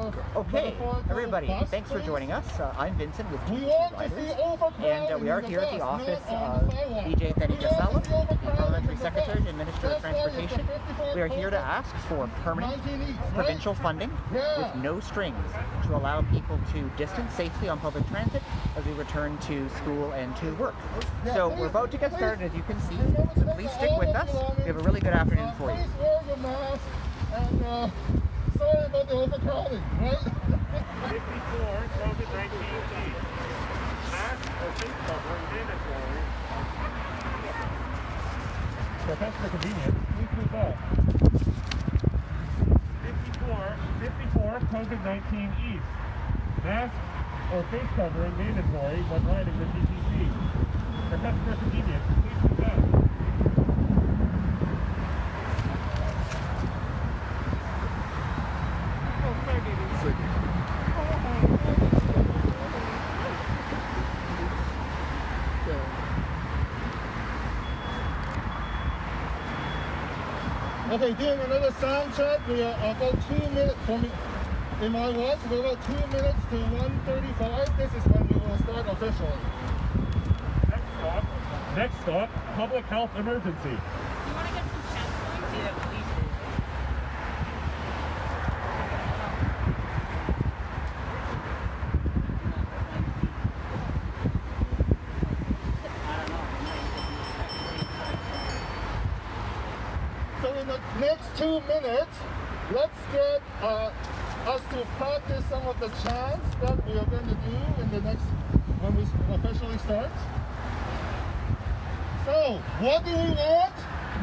Okay, everybody, thanks for joining us. I'm Vincent with TTCriders, and we are here at the office of Vijay Thanigasalam, the Parliamentary Secretary and Minister of Transportation. We are here to ask for permanent provincial funding with no strings to allow people to distance safely on public transit as we return to school and to work. So we're about to get started, as you can see, so please stick with us. We have a really good afternoon for you. Sorry about the overcrowding, right? 54, COVID-19 case. Mask or face covering mandatory. So thanks for convenience. Please move back. 54, COVID-19 East. Mask or face covering mandatory when riding the TTC. For customer convenience, please move back. Okay, doing another sound check. We are about 2 minutes from in my watch. We're about 2 minutes to 1:35. This is when we will start officially. Next stop, public health emergency. You want to get some chats going? Yeah, please. So in the next 2 minutes, let's get us to practice some of the chants that we are going to do in the next, when we officially start. So, what do we want?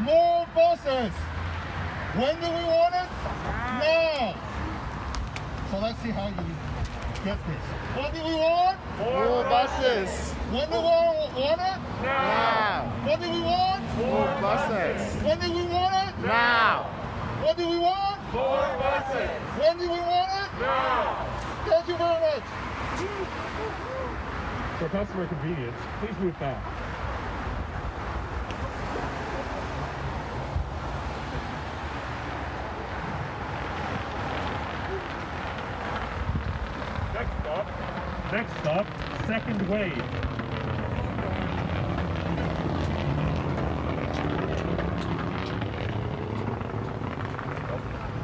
More buses. When do we want it? Now. So let's see how you get this. What do we want? More buses. When do we want it? Now. What do we want? More buses. When do we want it? Now. What do we want? More buses. When do we want it? Now. Thank you very much. For customer convenience, please move back. Next stop, second wave.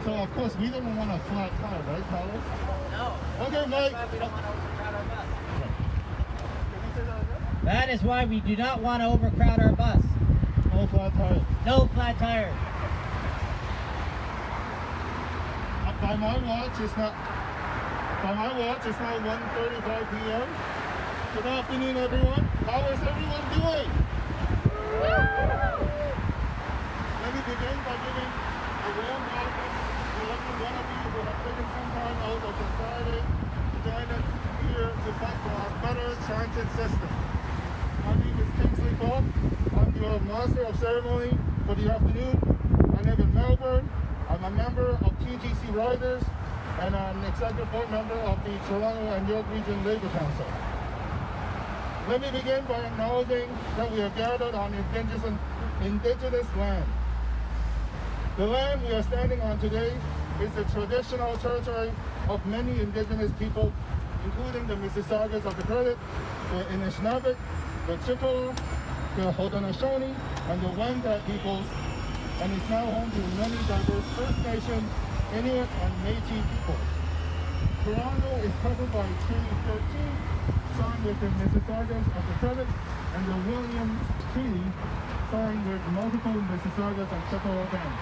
So of course we don't want a flat tire, right, Carlos? No. Okay, Mike. We don't want to overcrowd our bus. That is why we do not want to overcrowd our bus. No flat tire. No flat tires. By my watch, it's not. By my watch, it's now 1:35 p.m. Good afternoon, everyone. How is everyone doing? Let me begin by giving a warm welcome to every one of you who have taken some time out of the Friday to join us here to fight for our better transit system. My name is Kingsley Bob. I'm your Master of Ceremony for the afternoon. I live in Melbourne. I'm a member of TTCriders and I'm an executive board member of the Toronto and York Region Labour Council. Let me begin by acknowledging that we are gathered on indigenous land. The land we are standing on today is the traditional territory of many indigenous people, including the Mississaugas of the Credit, the Anishinaabe, the Chippewa, the Haudenosaunee, and the Wendat peoples, and is now home to many diverse First Nation, Inuit, and Métis people. Toronto is covered by Treaty 13, signed with the Mississaugas of the Credit, and the Williams Treaty, signed with multiple Mississaugas and Chippewa bands.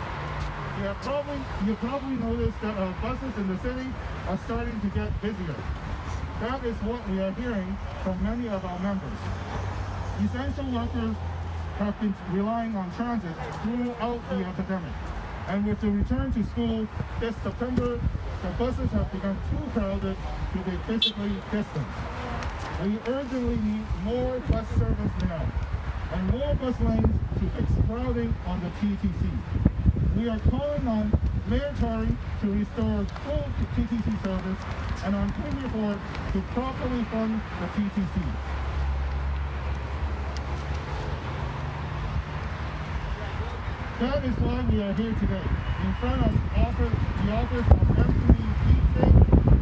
You probably noticed that our buses in the city are starting to get busier. That is what we are hearing from many of our members. Essential workers have been relying on transit throughout the epidemic. And with the return to school this September, the buses have become too crowded to be physically distant. We urgently need more bus service now, and more bus lanes to fix crowding on the TTC. We are calling on Mayor Chaudhry to restore full TTC service and on Premier Ford to properly fund the TTC. That is why we are here today, in front of the office of MPP Vijay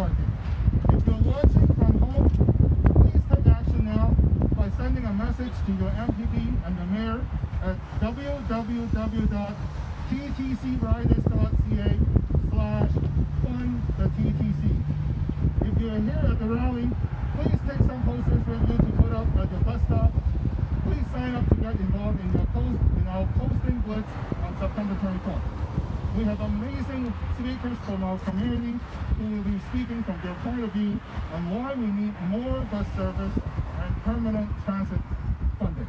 parking. If you're watching from home, please take action now by sending a message to your MPP and the mayor at www.ttcriders.ca/fund-the-TTC. If you're here at the rally, please take some posters with you to put up at the bus stop. Please sign up to get involved in our posting blitz on September 24th. We have amazing speakers from our community who will be speaking from their point of view on why we need more bus service and permanent transit funding.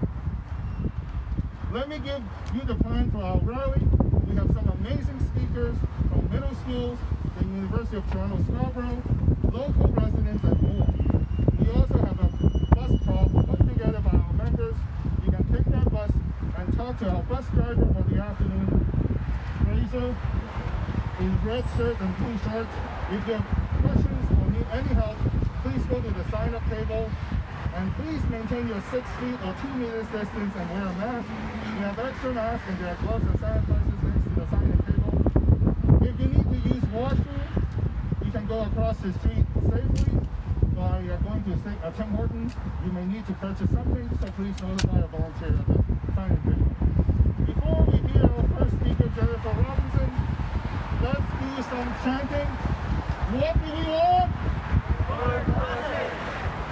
Let me give you the plan for our rally. We have some amazing speakers from middle schools, the University of Toronto Scarborough, local residents, and more. We also have a bus prop put together by our members. You can take that bus and talk to our bus driver for the afternoon, Fraser, in red shirt and blue shorts. If you have questions or need any help, please go to the sign-up table. And please maintain your 6 feet or 2 meters distance and wear a mask. We have extra masks and there are gloves and sanitizers next to the sign-up table. If you need to use washroom, you can go across the street safely by going to Tim Hortons. You may need to purchase something, so please notify a volunteer at the sign-up table. Before we hear our first speaker, Jennifer Robinson, let's do some chanting. What do we want? More buses.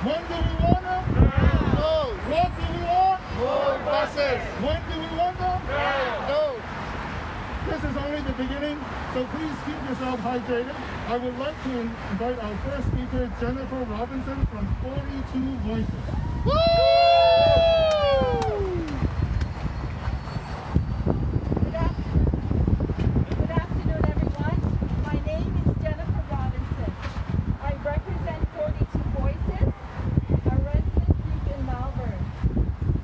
When do we want them? Now. No. What do we want? More buses. When do we want them? Now. No. This is only the beginning, so please keep yourself hydrated. I would like to invite our first speaker, Jennifer Robinson from 42 Voices. Woo! Good afternoon, everyone. My name is Jennifer Robinson. I represent 42 Voices, a resident group in Malvern.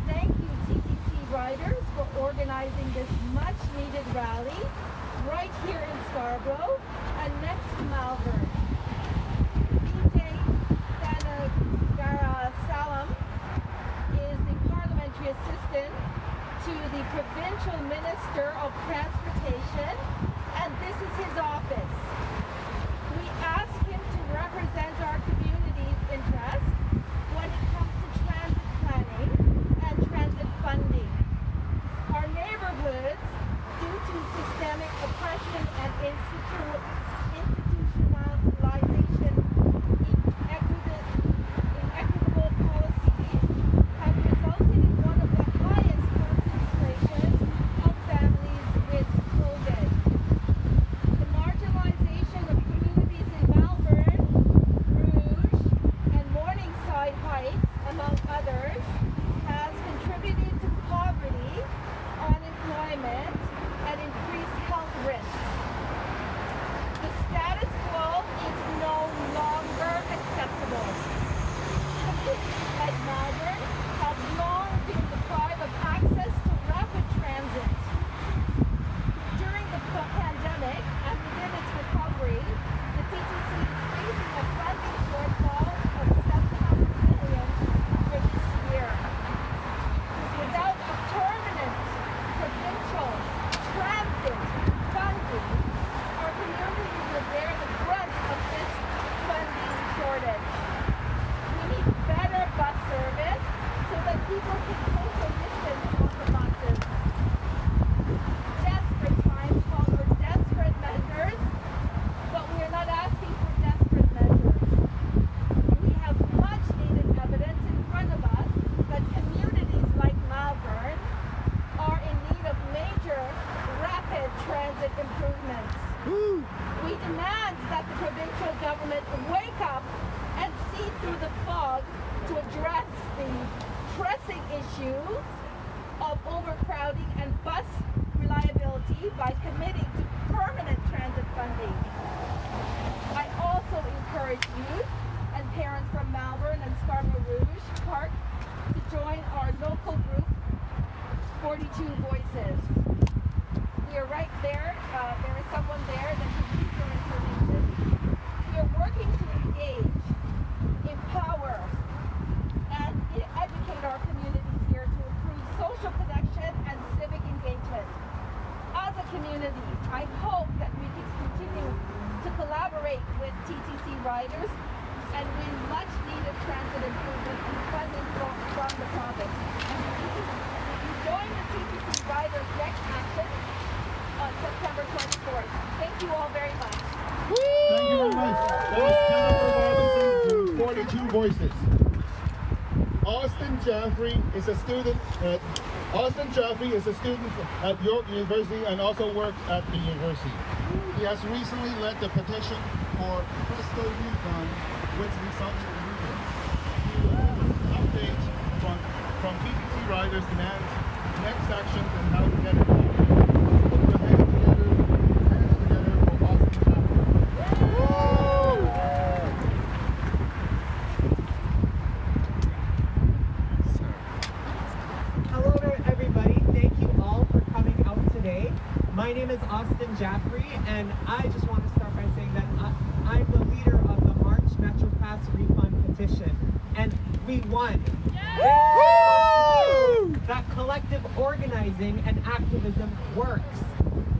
Thank you, TTCriders, for organizing this much-needed rally right here in Scarborough and next to Malvern. Vijay Thanigasalam is the parliamentary assistant to the Provincial Minister of Transportation, and this is his office. We ask him to represent our community's interest when it comes to transit planning and transit funding. Our neighborhoods, due to systemic oppression and institutionalization, inequitable policies, have resulted in one of the highest concentrations of families with children. The marginalization of communities in Malvern, Rouge, and Morningside Heights, among others, has contributed to poverty, unemployment, and increased health risks. The status quo is no longer acceptable. Communities like Malvern have long been deprived of access to rapid transit. During the pandemic and within its recovery, the TTC is facing a funding shortfall of $700 million for this year. Without a permanent provincial transit funding, our communities will bear the brunt of this funding shortage. We need better bus service so that people can social distance on the buses. Desperate times call for desperate measures, but we are not asking for desperate measures. We have much needed evidence in front of us that communities like Malvern are in need of major rapid transit improvements. We demand that the provincial government wake up and see through the fog to address the pressing issues of overcrowding and bus reliability by committing to permanent transit funding. I also encourage youth and parents from Malvern and Scarborough Rouge Park to join our local group, 42 Voices. We are right there. There is someone there that can use your information. We are working to engage, empower, and educate our communities here to improve social connection and civic engagement. As a community, I hope that we can continue to collaborate with TTCriders riders and win much needed transit improvement and funding from the province. Join the TTC Riders next action on September 24th. Thank you all very much. Thank you very much. That was Jennifer Robinson from 42 Voices. Austin Jafri is a student at York University and also works at the university. He has recently led the petition for Presto refund, which resulted in updates from TTC Riders demands next actions and how to get it done. Put your hands together for Austin Jafri. Hello to everybody. Thank you all for coming out today. My name is Austin Jafri, and I just want to start by saying that I'm the leader of the March MetroPass refund petition, and we won. That collective organizing and activism works.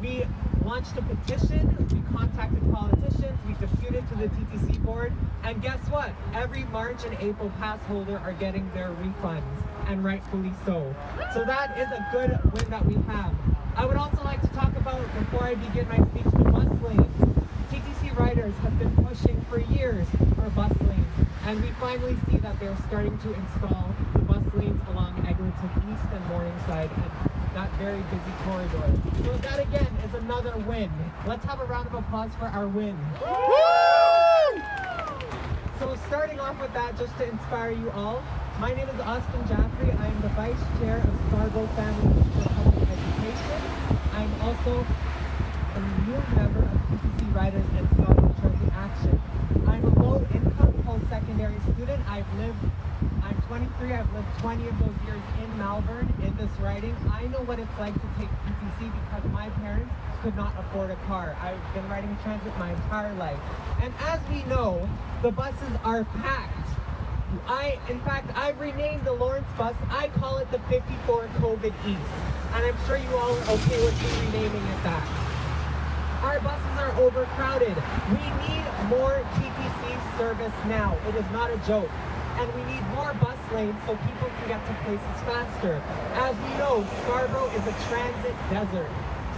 We launched a petition, we contacted politicians, we disputed to the TTC board, and guess what? Every March and April pass holder are getting their refunds, and rightfully so. So that is a good win that we have. I would also like to talk about, before I begin my speech, the bus lanes. TTC Riders have been pushing for years for bus lanes, and we finally see that they're starting to install the bus lanes along Eglinton East and Morningside and that very busy corridor. So that again is another win. Let's have a round of applause for our win. So starting off with that, just to inspire you all, my name is Austin Jafri. I am the Vice Chair of Scarborough Family for Public Education. I'm also a new member of TTC Riders and Scarborough Transit Action. I'm a low-income post-secondary student. I'm 23. I've lived 20 of those years in Malvern in this riding. I know what it's like to take TTC because my parents could not afford a car. I've been riding transit my entire life. And as we know, the buses are packed. In fact, I've renamed the Lawrence bus. I call it the 54 COVID East. And I'm sure you all are okay with me renaming it that. Our buses are overcrowded. We need more TTC service now. It is not a joke. And we need more bus lanes so people can get to places faster. As we know, Scarborough is a transit desert.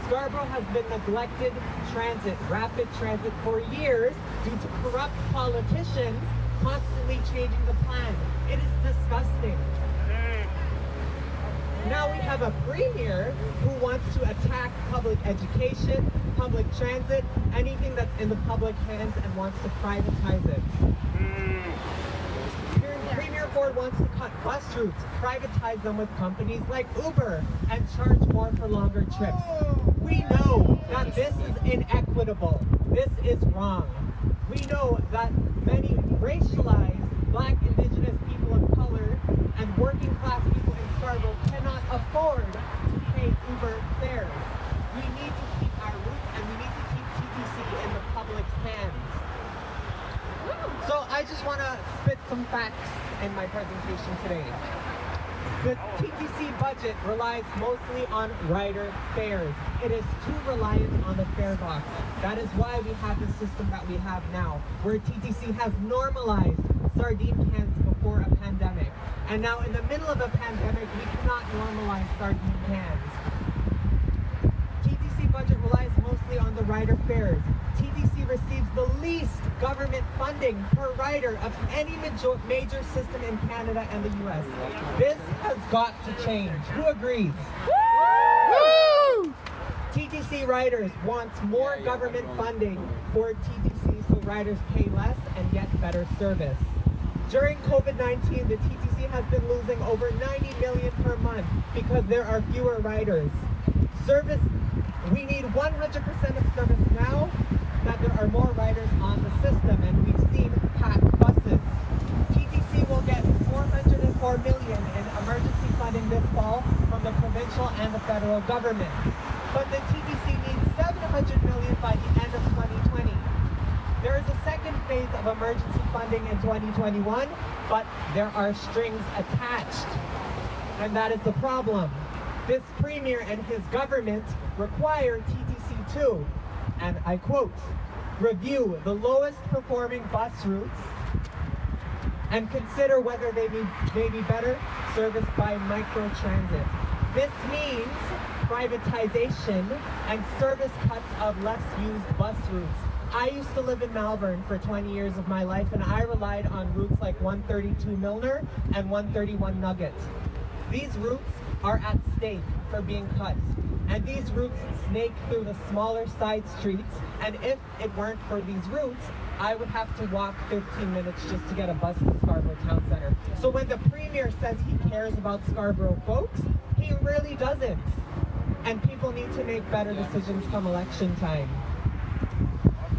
Scarborough has been neglected rapid transit for years due to corrupt politicians constantly changing the plan. It is disgusting. Now we have a premier who wants to attack public education, public transit, anything that's in the public hands and wants to privatize it. Premier Ford wants to cut bus routes, privatize them with companies like Uber, and charge more for longer trips. We know that this is inequitable. This is wrong. We know that many racialized Black, Indigenous people of color and working class people in Scarborough cannot afford to pay Uber fares. We need to keep our roots and we need to keep TTC in the public's hands. So I just want to spit some facts in my presentation today. The TTC budget relies mostly on rider fares. It is too reliant on the fare box. That is why we have the system that we have now, where TTC has normalized sardine cans before a pandemic. And now in the middle of a pandemic, we cannot normalize sardine cans. TTC budget relies mostly on the rider fares. TTC receives the least government funding per rider of any major system in Canada and the US. This has got to change. Who agrees? Woo! TTC Riders wants more government funding for TTC so riders pay less and get better service. During COVID-19, the TTC has been losing over 90 million per month because there are fewer riders. We need 100% of service now that there are more riders on the system, and we've seen packed buses. TTC will get $404 million in emergency funding this fall from the provincial and the federal government. But the TTC needs $700 million by the end of 2020. There is a second phase of emergency funding in 2021, but there are strings attached. And that is the problem. This premier and his government require TTC to, and I quote, review the lowest performing bus routes and consider whether they may be better serviced by microtransit. This means privatization and service cuts of less used bus routes. I used to live in Malvern for 20 years of my life, and I relied on routes like 132 Milner and 131 Nugget. These routes are at stake for being cut, and these routes snake through the smaller side streets, and if it weren't for these routes, I would have to walk 15 minutes just to get a bus to Scarborough Town Centre. So when the Premier says he cares about Scarborough folks, he really doesn't. And people need to make better decisions come election time.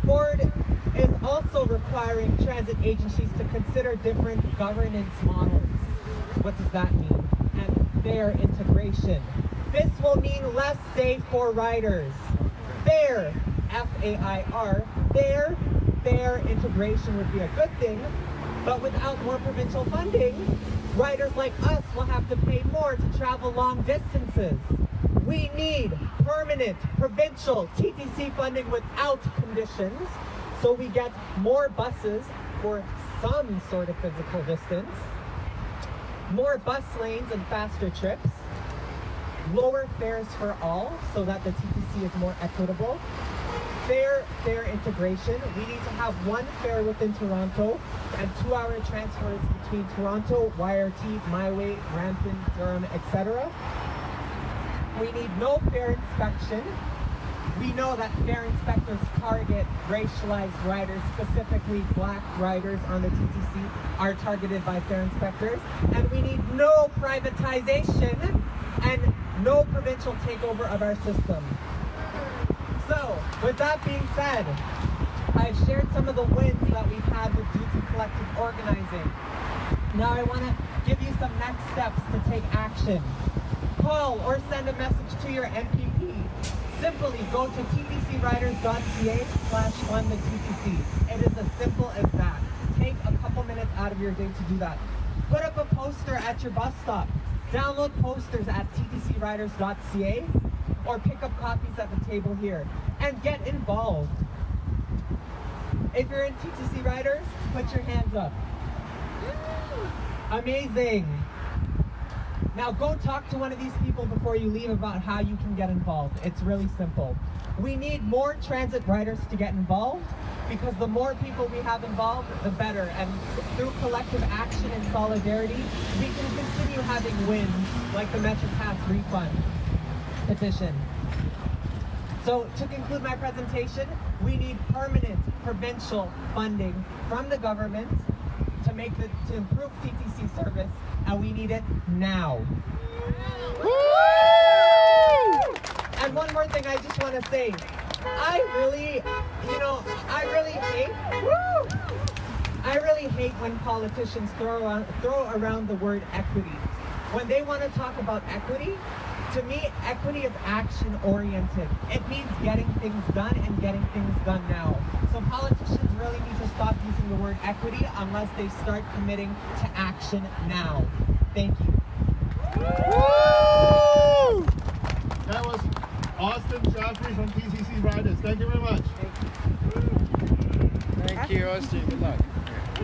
Ford is also requiring transit agencies to consider different governance models. What does that mean? And fair integration. This will mean less say for riders. Fair, F-A-I-R, fair integration would be a good thing, but without more provincial funding, riders like us will have to pay more to travel long distances. We need permanent provincial TTC funding without conditions, so we get more buses for some sort of physical distance, more bus lanes and faster trips, lower fares for all so that the TTC is more equitable, fair integration. We need to have one fare within Toronto and 2-hour transfers between Toronto, YRT, Myway, Brampton, Durham, etc. We need no fare inspection. We know that fare inspectors target racialized riders, specifically black riders on the TTC are targeted by fare inspectors. And we need no privatization and no provincial takeover of our system. So, with that being said, I've shared some of the wins that we've had with due to collective organizing. Now I want to give you some next steps to take action. Call or send a message to your MPP. Simply go to ttcriders.ca/fund the TTC. It is as simple as that. Take a couple minutes out of your day to do that. Put up a poster at your bus stop. Download posters at ttcriders.ca or pick up copies at the table here and get involved. If you're in TTC Riders, put your hands up. Amazing. Now go talk to one of these people before you leave about how you can get involved. It's really simple. We need more transit riders to get involved because the more people we have involved, the better. And through collective action and solidarity, we can continue having wins like the MetroPass refund petition. So to conclude my presentation, we need permanent provincial funding from the government to improve TTC service, and we need it now. And one more thing I just want to say. I really hate when politicians throw around the word equity. When they want to talk about equity, to me, equity is action-oriented. It means getting things done and getting things done now. So politicians really need to stop using the word equity unless they start committing to action now. Thank you. That was Austin Jafri from TTC Riders. Thank you very much. Thank you, Austin. Good luck.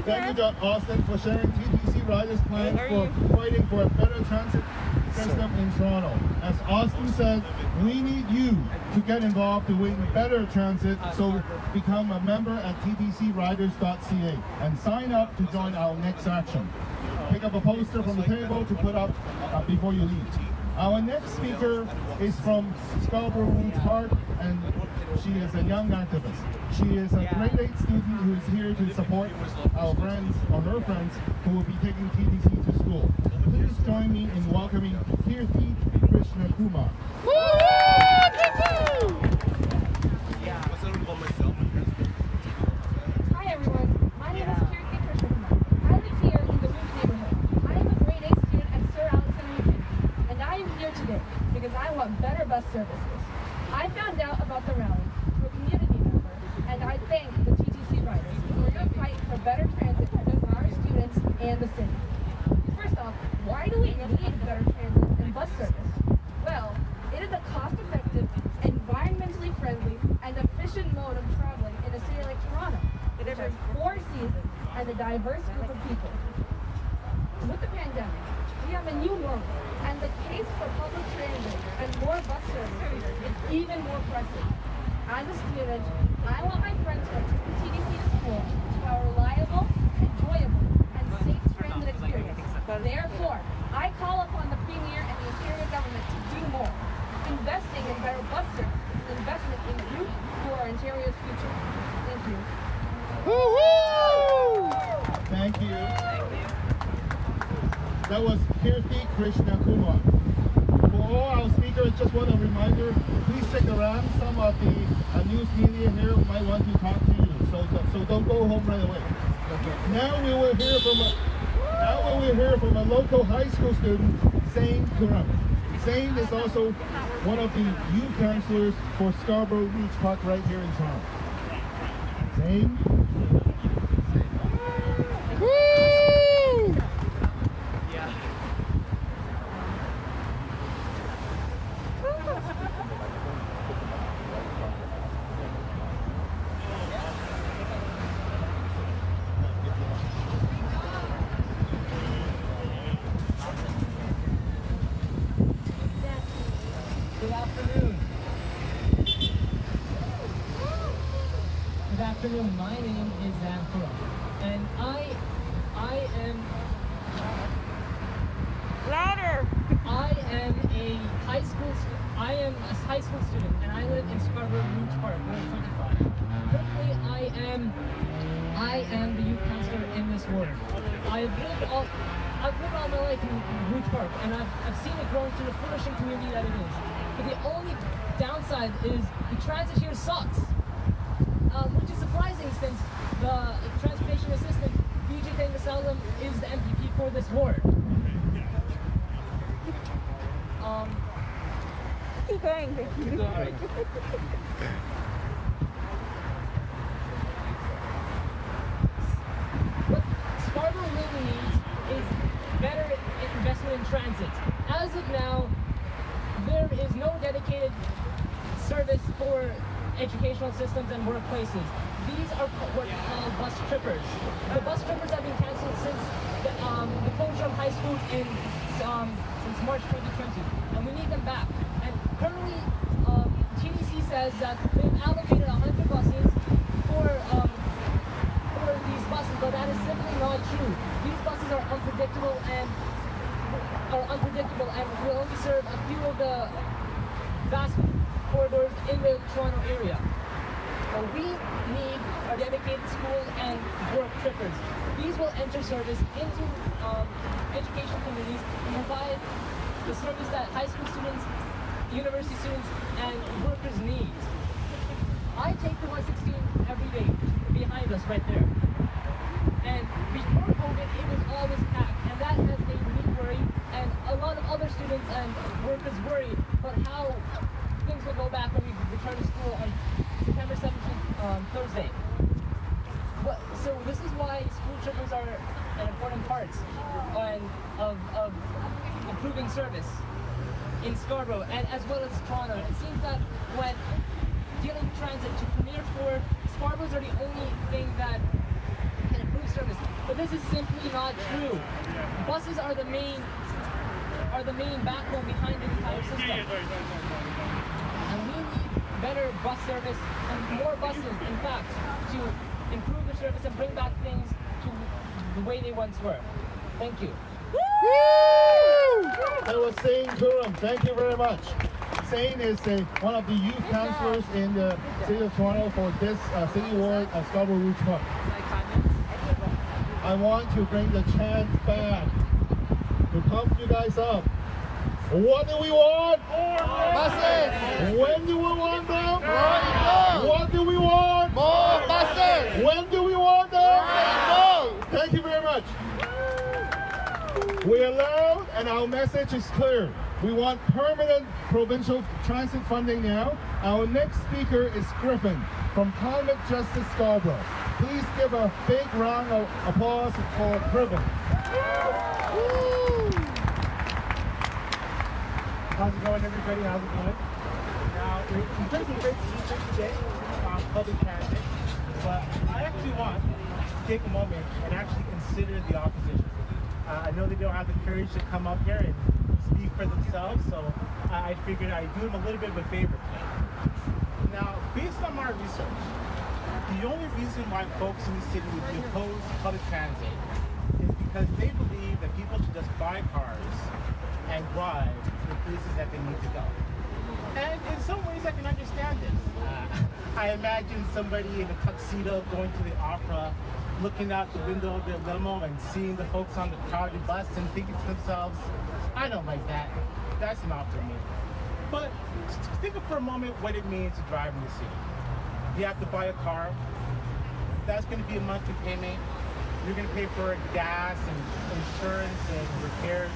Thank you, Austin, for sharing TTC Riders' plans for fighting for a better transit system in Toronto. As Austin said, we need you to get involved to win better transit, so become a member at ttcriders.ca and sign up to join our next action. Pick up a poster from the table to put up before you leave. Our next speaker is from Scarborough Rouge Park, and she is a young activist. She is a grade 8 student who is here to support our friends, or her friends, who will be taking TTC to school. Please join me in welcoming Keerthy Krishnakumar. Hi everyone, my name is Keerthy Krishnakumar. I live here in the Rouge neighborhood. I am a grade 8 student at Sir Alexander McKinney, and I am here today because I want better bus services. I found out about the rally through a community member, and I thank the TTC Riders for your fight for better transit for our students and the city. First off, why do we need better transit and bus service? Well, it is a cost-effective, environmentally friendly, and efficient mode of traveling in a city like diverse group of people. With the pandemic, we have a new normal, and the case for public transit and more bus service is even more pressing. As a student, I want my friends from TTC to school to have a reliable, enjoyable, and safe transit experience. Therefore, I call upon the Premier and the Ontario government to do more. Investing in better bus service is an investment in youth who are Ontario's future. Thank you. Thank you. That was Keerthy Krishnakumar. For all our speakers, just want a reminder, please stick around. Some of the news media here might want to talk to you, so don't go home right away. Now we will hear from a local high school student, Zain Khurram. Zain is also one of the youth councillors for Scarborough Rouge Park right here in town. Zain? Good afternoon. Good afternoon. My name is Zain Khurram, and I am Louder! I am a high school student, and I live in Scarborough, Rouge Park, Ward 25. Currently, I am the youth councillor in this ward. I've lived all my life in Rouge Park, and I've seen it grow into the flourishing community that it is. But the only downside is the transit here sucks, which is surprising since the transportation assistant, Vijay Thanigasalam, is the MPP for this ward. Keep going. What Scarborough really needs is better investment in transit. As of now, there is no dedicated service for educational systems and workplaces. These are what we call bus trippers. The bus trippers have been cancelled since the closure of high schools since March 2020, and we need them back. And currently, TTC says that they've allocated 100 buses for these buses, but that is simply not true. These buses are unpredictable and will only serve a few of the vast corridors in the Toronto area. But we need our dedicated school and work trippers. These will enter service into education communities and provide the service that high school students, university students, and workers need. I take the 116 every day behind us right there. And before COVID, it was always packed, and that has made me worry, and a lot of other students and workers worry about how things will go back when we return to school on September 17th, Thursday. So this is why school trippers are an important part of improving service in Scarborough and as well as Toronto. It seems that when dealing with transit to Premier 4, Scarboroughs are the only thing that can improve service. But this is simply not true. Buses are the main backbone behind the entire system. And we need better bus service and more buses, in fact, to improve the service and bring back things to the way they once were. Thank you. That was Zain Khurram. Thank you very much. Zain is one of the youth councillors in the City of Toronto for this city ward at Scarborough Rouge Park. I want to bring the chant back to pump you guys up. What do we want? More buses! When do we want them? What do we want? More buses! When do we want them? Thank you very much. We are loud and our message is clear. We want permanent provincial transit funding now. Our next speaker is Griffin from Climate Justice Scarborough. Please give a big round of applause for Griffin. How's it going, everybody? How's it going? Now, it's been some great speeches today on public transit, but I actually want to take a moment and actually consider the opposition. I know they don't have the courage to come up here and speak for themselves, so I figured I'd do them a little bit of a favor today. Now, based on my research, the only reason why folks in the city would be opposed to public transit is because they believe that people should just buy cars and drive to the places that they need to go. And in some ways I can understand this. I imagine somebody in a tuxedo going to the opera, looking out the window of their limo and seeing the folks on the crowded bus and thinking to themselves, I don't like that. That's not for me. But think of for a moment what it means to drive in the city. You have to buy a car. That's going to be a monthly payment. You're going to pay for gas and insurance and repairs.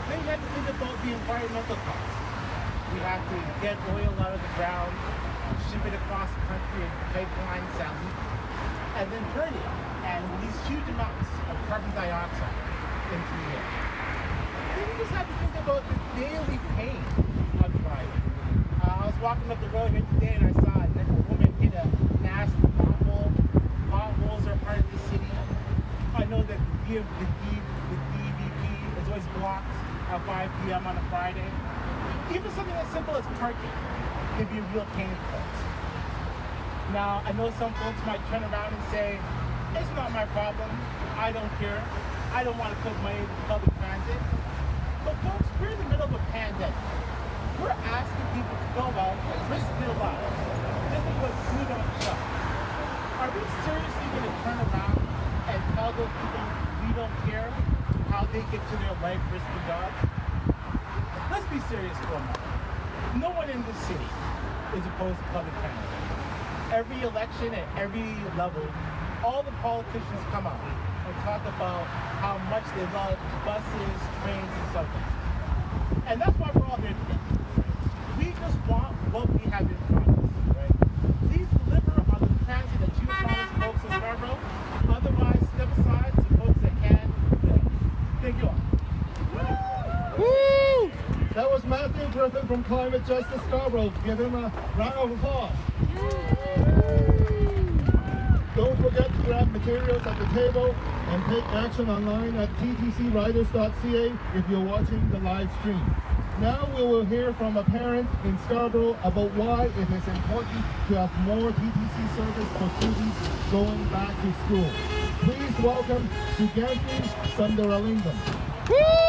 Then you have to think about the environmental costs. We have to get oil out of the ground, ship it across the country in pipelines that leak, and then burn it and release huge amounts of carbon dioxide into the air. Then you just have to think about the daily pain of driving. I was walking up the road here today and I saw a woman hit a nasty pothole. Potholes are part of the city. I know that the DVP is always blocked at 5 p.m. on a Friday. Even something as simple as parking can be a real pain for folks. Now, I know some folks might turn around and say, it's not my problem. I don't care. I don't want to put money into public transit. But folks, we're in the middle of a pandemic. We're asking people to go out and risk their lives just to put food on the shelf. Are we seriously going to turn around and tell those people we don't care how they get to their life-risky jobs? Let's be serious for a moment. No one in this city is opposed to public transit. Every election at every level, all the politicians come out and talk about how much they love buses, trains, and subways. And that's why we're all here today. We just want what we have in front of us, right? Please deliver on the transit that you promised folks in Scarborough. Otherwise, step aside to folks that can. Thank you all. Woo! That was Matthew Griffin from Climate Justice Scarborough. Give him a round of applause. Don't forget to grab materials at the table and take action online at TTCriders.ca if you're watching the live stream. Now we will hear from a parent in Scarborough about why it is important to have more TTC service for students going back to school. Please welcome Suganthine Sundaralingam. Woo!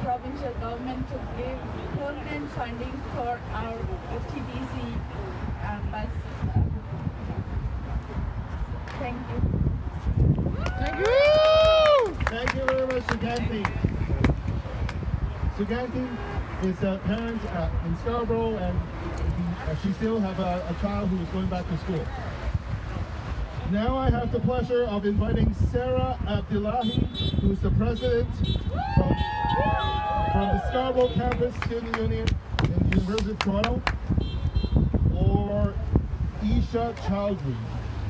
provincial government to give permanent funding for our TTC bus. Thank you. Thank you! Thank you very much, Suganthine. Suganthine is a parent in Scarborough, and she still has a child who is going back to school. Now I have the pleasure of inviting Sarah Abdillahi, who is the president from the Scarborough Campus Student Union in the University of Toronto, or Eesha Chaudhry.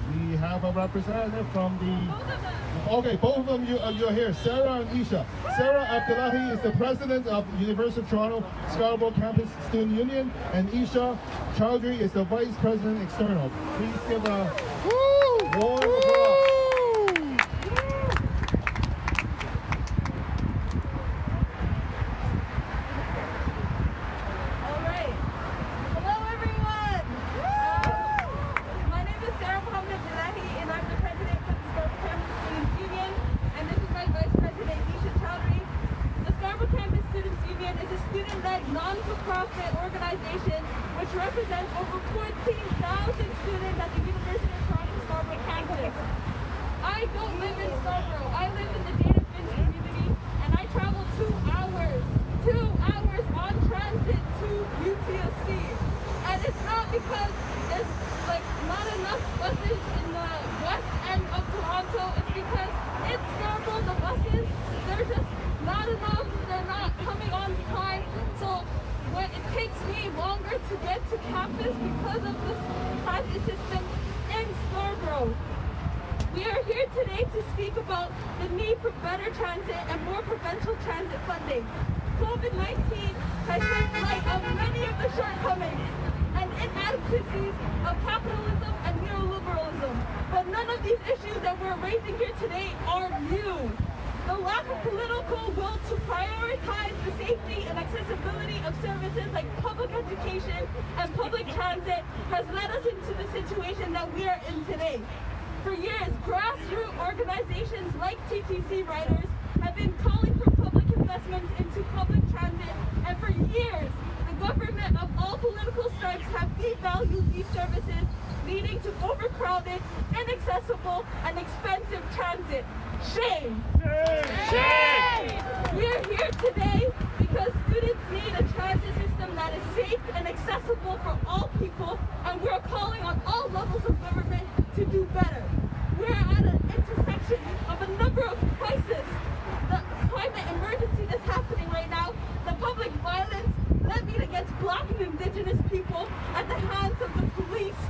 We have a representative from the... Okay, both of them, you're here. Sarah and Eesha. Sarah Abdillahi is the president of University of Toronto Scarborough Campus Student Union, and Eesha Chaudhry is the vice president external. Please give a warm applause. non-for-profit organization which represents over 14,000 students at the University of Toronto Scarborough campus. I don't live in Scarborough. I live in the Data Finch community, and I travel 2 hours on transit to UTSC. And it's not because there's not enough buses in the west end of Toronto. It's because in Scarborough the buses, they're just not enough. They're not coming on time. So when it takes me longer to get to campus because of this transit system in Scarborough. We are here today to speak about the need for better transit and more provincial transit funding. COVID-19 has shed light on many of the shortcomings and inadequacies of capitalism and neoliberalism. But none of these issues that we're raising here today are new. The lack of political will to prioritize the safety and accessibility of services like public education and public transit has led us into the situation that we are in today. For years, grassroots organizations like TTCriders have been calling for public investments into public transit, and for years, the government of all political stripes have devalued these services, leading to overcrowded, inaccessible, and expensive transit. Shame! Shame! We are here today because students need a transit system that is safe and accessible for all people, and we are calling on all levels of government to do better. We are at an intersection of a number of crises. The climate emergency that's happening right now, the public violence levied against Black and Indigenous people at the hands of the police,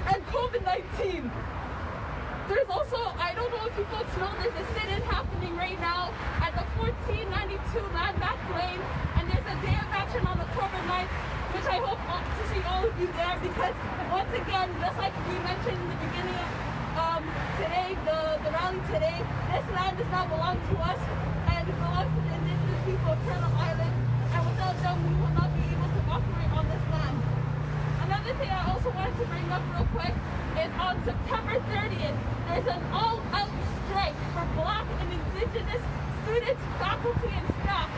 and COVID-19. There's also, I don't know if you folks know, there's a sit-in happening right now at the 1492 Land Back Lane, and there's a day of action on October 9th, which I hope to see all of you there, because once again, just like we mentioned in the beginning of today, the rally today, this land does not belong to us, and it belongs to the Indigenous people of Turtle Island, and without them, we will not be able to operate on this land. Another thing I also wanted to bring up real quick is on September 30th, there's an all-out strike for Black and Indigenous students, faculty, and staff.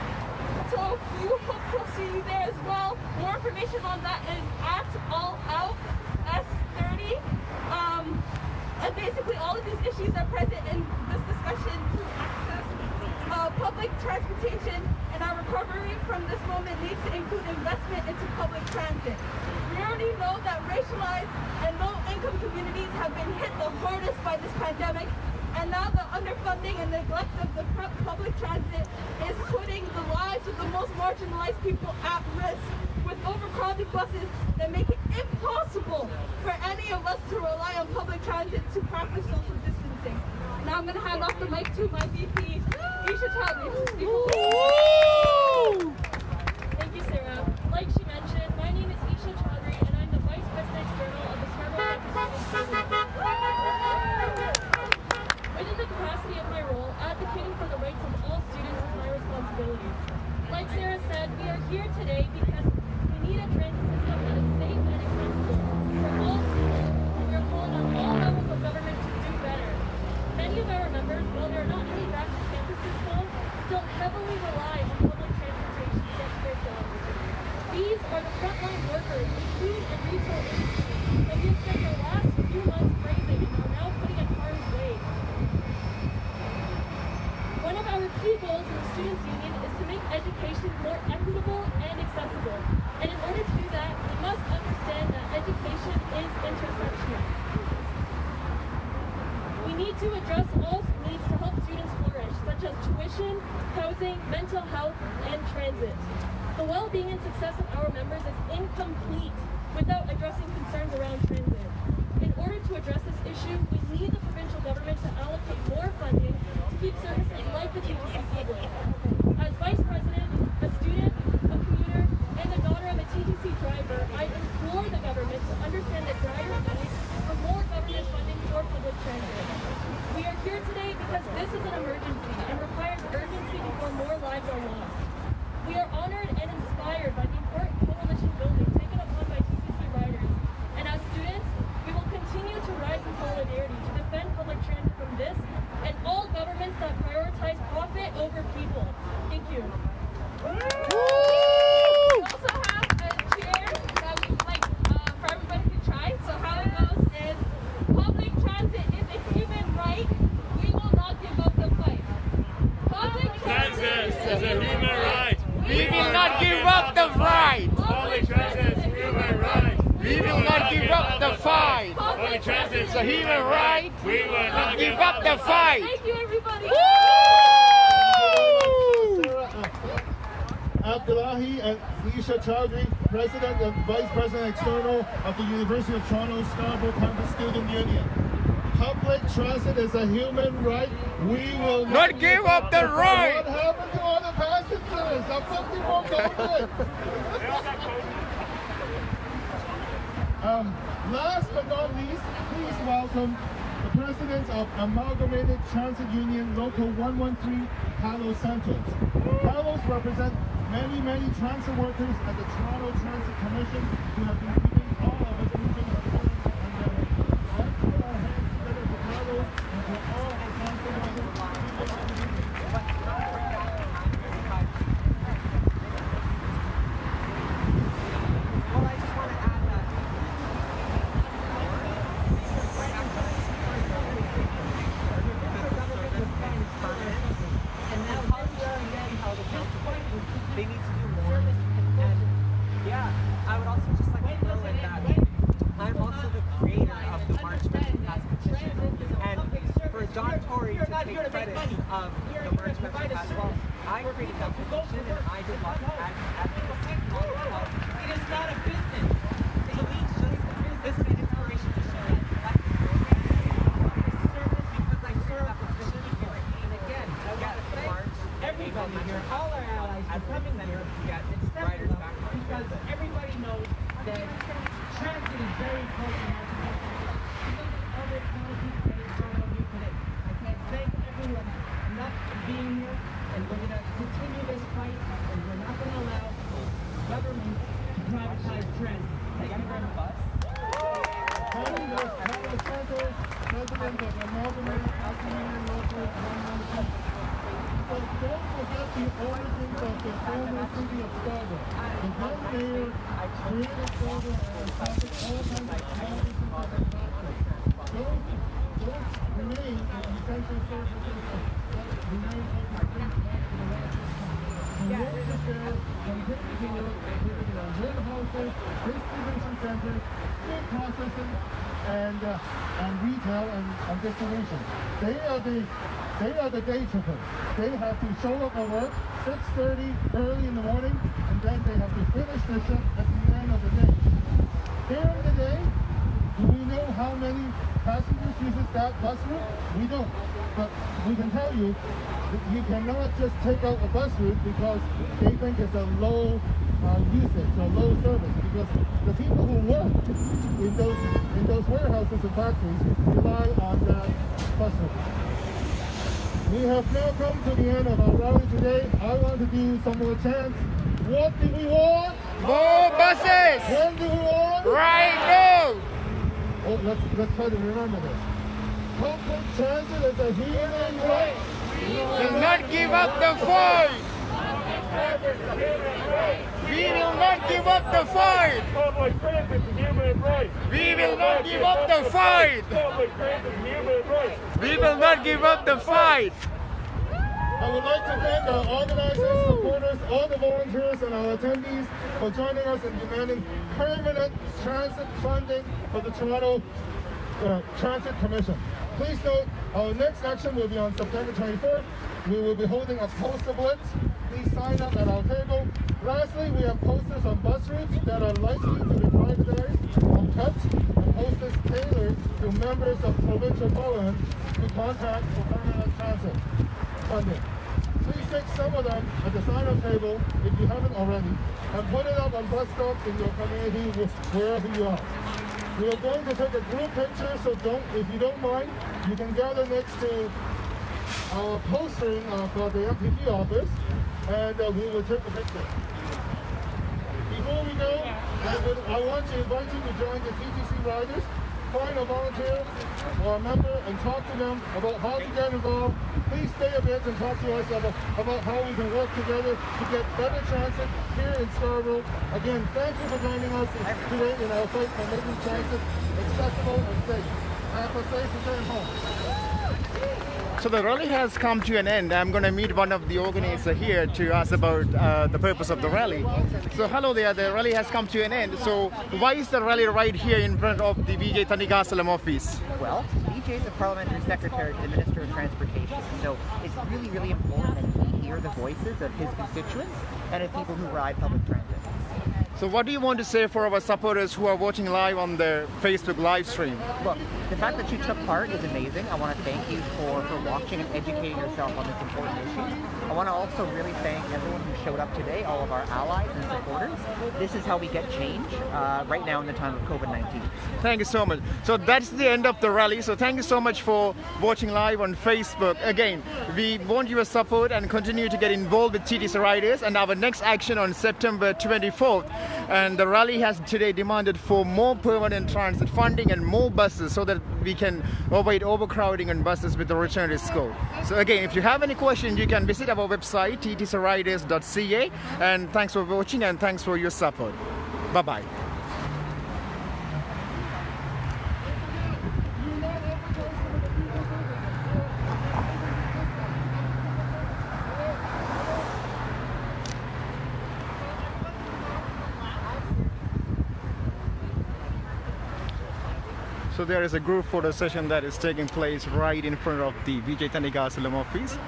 So we hope to see you there as well. More information on that is at All Out S30. And basically all of these issues are present in this discussion to access public transportation, and our recovery from this moment needs to include investment into public transit. We already know that racialized and low-income communities have been hit the hardest by this pandemic, and now the underfunding and neglect of the public transit is putting the lives of the most marginalized people at risk, with overcrowded buses that make it impossible for any of us to rely on public transit to practice social distancing. Now I'm going to hand off the mic to my VP, Eesha Chaudhry. Thank you, Sarah. Like she mentioned, my name is Eesha Chaudhry, and I'm the Vice President External of the Scarborough Campus Student Union. Within the capacity of my role, advocating for the rights of all students is my responsibility. Like Sarah said, we are here today because we need a transit system that is safe and accessible for all students. We are calling on all levels of government to do better. Many of our members, while they are not heading back to campus this fall, still heavily rely on public transportation to get to their jobs. These are the frontline workers in food and retail industries that we have spent the last few months praising and are now putting in harm's way. One of our key goals in the Students' Union is to make education more equitable and accessible. And in order to do that, we must understand that education is intersectional. We need to address all needs to help students flourish, such as tuition, housing, mental health, and transit. The well-being and success of our members is incomplete without addressing concerns around transit. In order to address this issue, because this is an emergency and requires urgency before more lives are lost. We are honored and inspired by the important coalition building taken upon by TTCriders, and as students, we will continue to rise in solidarity to defend public transit from this and all governments that prioritize profit over people. Thank you. We also have a cheer that we like for everybody to try. So how it goes is public transit is a human right. We will not give up the fight. Public transit is a human right. We will not give up the fight. Public transit is a human right. We will not give up the fight. Public transit It's a human right. We will not Give up the fight. Thank you, everybody. Abdillahi and Eesha Chaudhry, President and Vice President External of the University of Toronto Scarborough Campus Student Union. Public transit is a human right. We will Not give up the right. What happened to all the passengers? I'm 54 COVID. Last but not least, please welcome the President of Amalgamated Transit Union Local 113, Carlos Santos. Carlos represents many transit workers at the Toronto Transit Commission who have been keeping all of us moving forward and let's put our hands together for Carlos and for all our transit workers. Well, I just want to add that and now how the council they need to do more. And yeah, I would also just like to throw in that I'm also the creator of the March Mental Pass petition. And for John Tory to take credit of the March Mental Pass, well, I created that petition and I did lots of advocacy. It is not a business. To me, it's just this is an inspiration to show that that's service because I serve that petition. And again, I want to thank everybody here, all our allies, for coming here and stepping up because everybody knows that transit is very important. Other policies that is going on here today. I can't thank everyone enough for being here, and we're going to continue this fight, and we're not going to allow government to privatize transit. Thank you very much. Carlos Santos, President of Amalgamated Transit Union Local 113. So don't forget the origins of the former city of Scarborough. The then mayor created Scarborough and established all kinds of commodities and factories. Those remain as essential services that remain open to the last. The workers there continue to work on warehouses, distribution centers, food processing, and retail and distribution. They are the day trippers. They have to show up at work 6:30 early in the morning, and then they have to finish their shift at the end of the day. During the day, do we know how many passengers uses that bus route? We don't. But we can tell you that you cannot just take out a bus route because they think it's a low usage or low service, because the people who work in those warehouses and factories rely on that bus route. We have now come to the end of our rally today. I want to do some more chants. What do we want? More buses. When do we want? Right now. Oh, let's try to remember this. Public transit is a human right. Will not give up the fight. We will not give up the fight. Public transit is a human right. We will not give up the fight. Public transit is a human right. We will not give up the fight. I would like to thank our organizers, supporters, all the volunteers, and our attendees for joining us in demanding permanent transit funding for the Toronto Transit Commission. Please note, our next action will be on September 24th. We will be holding a poster blitz. Please sign up at our table. Lastly, we have posters on bus routes that are likely to be privatized or cut, and posters tailored to members of provincial parliament to contact for permanent transit funding. Please take some of them at the sign-up table if you haven't already, and put it up on bus stops in your community wherever you are. We are going to take a group picture, so if you don't mind, you can gather next to postering for the MPP office, and we will take a picture. Before we go, I want to invite you to join the TTC Riders, find a volunteer or a member and talk to them about how to get involved. Please stay a bit and talk to us about how we can work together to get better transit here in Scarborough. Again, thank you for joining us today in our fight for making transit accessible and safe. Have a safe return home. So the rally has come to an end. I'm going to meet one of the organizers here to ask about the purpose of the rally. So hello there, the rally has come to an end. So why is the rally right here in front of the Vijay Thanigasalam office? Well, Vijay is a parliamentary secretary to the Minister of Transportation, so it's really, really important that he hear the voices of his constituents and of people who ride public transit. So what do you want to say for our supporters who are watching live on the Facebook live stream? Look, the fact that you took part is amazing. I want to thank you for watching and educating yourself on this important issue. I want to also really thank everyone who showed up today, all of our allies and supporters. This is how we get change right now in the time of COVID-19. Thank you so much. So that's the end of the rally. So thank you so much for watching live on Facebook. Again, we want your support and continue to get involved with TTC Riders and our next action on September 24th. And the rally has today demanded for more permanent transit funding and more buses so that we can avoid overcrowding on buses with the return to school. So again, if you have any questions, you can visit our website, TTCriders.ca. And thanks for watching and thanks for your support. Bye-bye. So there is a group photo session that is taking place right in front of the Vijay Thanigasalam office.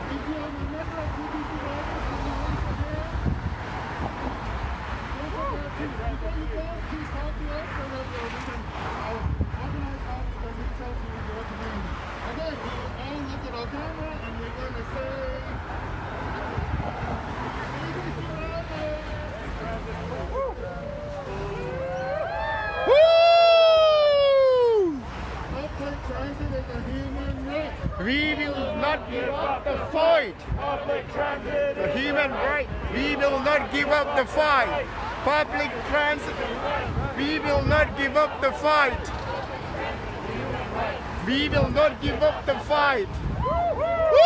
We will not give up the fight. The human right. We will not give up the fight. Public transit. We will not give up the fight. We will not give up the fight. Woo!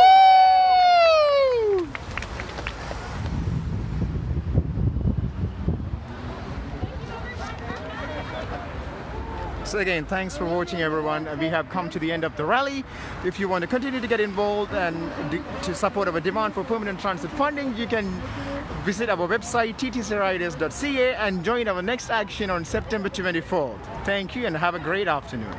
So again, thanks for watching everyone. We have come to the end of the rally. If you want to continue to get involved and to support our demand for permanent transit funding, you can visit our website TTCriders.ca and join our next action on September 24th. Thank you and have a great afternoon.